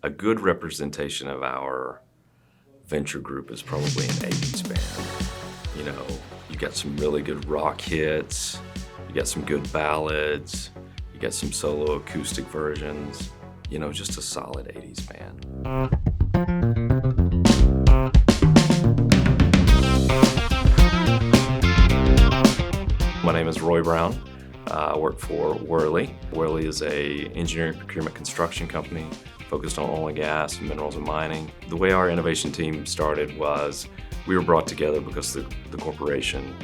A good representation of our venture group is probably an 80s band. You know, you got some really good rock hits, you got some good ballads, you got some solo acoustic versions, you know, just a solid 80s band. My name is Roy Brown. I work for Worley. Worley is a engineering procurement construction company focused on oil and gas, minerals and mining. The way our innovation team started was we were brought together because the corporation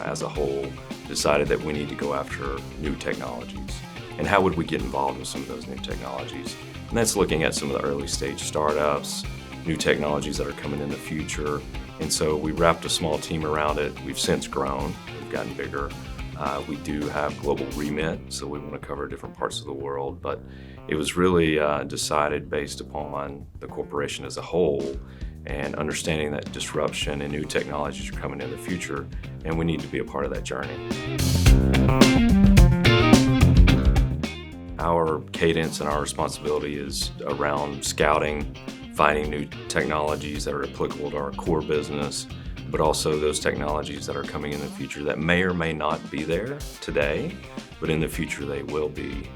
as a whole decided that we need to go after new technologies. And how would we get involved with some of those new technologies? And that's looking at some of the early stage startups, new technologies that are coming in the future. And so we wrapped a small team around it. We've since grown, we've gotten bigger. We do have global remit, so we want to cover different parts of the world, but it was really decided based upon the corporation as a whole and understanding that disruption and new technologies are coming in the future, and we need to be a part of that journey. Our cadence and our responsibility is around scouting, finding new technologies that are applicable to our core business, but also those technologies that are coming in the future that may or may not be there today, but in the future they will be.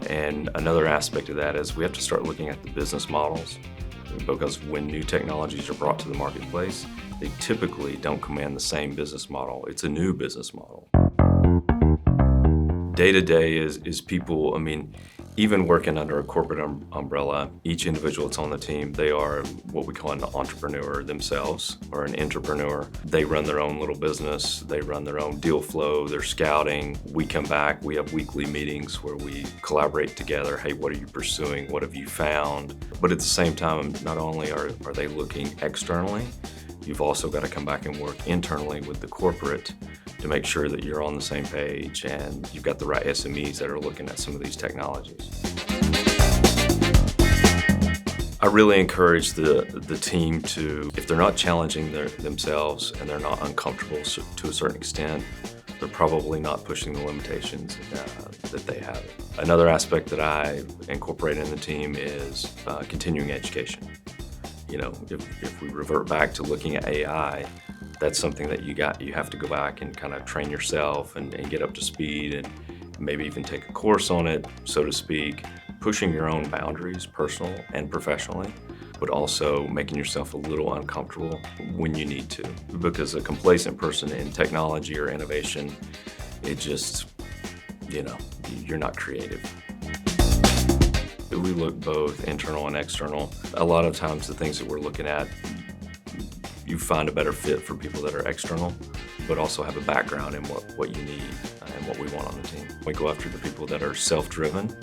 And another aspect of that is we have to start looking at the business models, because when new technologies are brought to the marketplace, they typically don't command the same business model. It's a new business model. Day to day is people, even working under a corporate umbrella, each individual that's on the team, they are what we call an entrepreneur themselves, or an entrepreneur. They run their own little business, they run their own deal flow, they're scouting. We come back, we have weekly meetings where we collaborate together. Hey, what are you pursuing? What have you found? But at the same time, not only are they looking externally, you've also got to come back and work internally with the corporate to make sure that you're on the same page and you've got the right SMEs that are looking at some of these technologies. I really encourage the team to, if they're not challenging themselves and they're not uncomfortable to a certain extent, they're probably not pushing the limitations that they have. Another aspect that I incorporate in the team is continuing education. You know, if we revert back to looking at AI, that's something that you have to go back and kind of train yourself and get up to speed and maybe even take a course on it, so to speak, pushing your own boundaries, personal and professionally, but also making yourself a little uncomfortable when you need to. Because a complacent person in technology or innovation, it just, you're not creative. We look both internal and external. A lot of times the things that we're looking at, you find a better fit for people that are external, but also have a background in what you need and what we want on the team. We go after the people that are self-driven.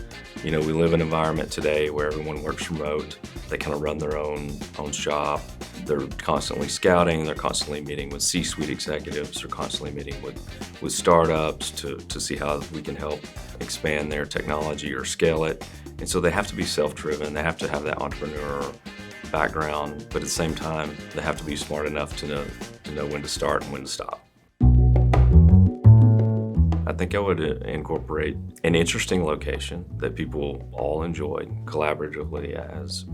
You know, we live in an environment today where everyone works remote. They kind of run their own shop. They're constantly scouting. They're constantly meeting with C-suite executives. They're constantly meeting with startups to see how we can help expand their technology or scale it. And so they have to be self-driven. They have to have that entrepreneur background, but at the same time, they have to be smart enough to know when to start and when to stop. I think I would incorporate an interesting location that people all enjoy collaboratively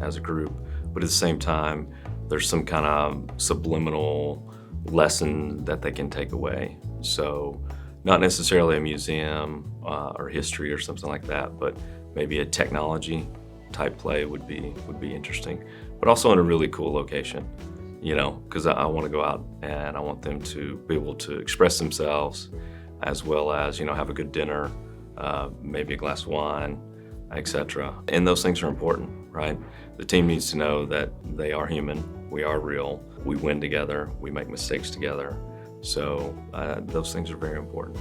as a group, but at the same time, there's some kind of subliminal lesson that they can take away. So not necessarily a museum or history or something like that, but maybe a technology type play would be interesting, but also in a really cool location, because I want to go out and I want them to be able to express themselves, as well as, have a good dinner, maybe a glass of wine, etc. And those things are important, right? The team needs to know that they are human, we are real, we win together, we make mistakes together. So those things are very important.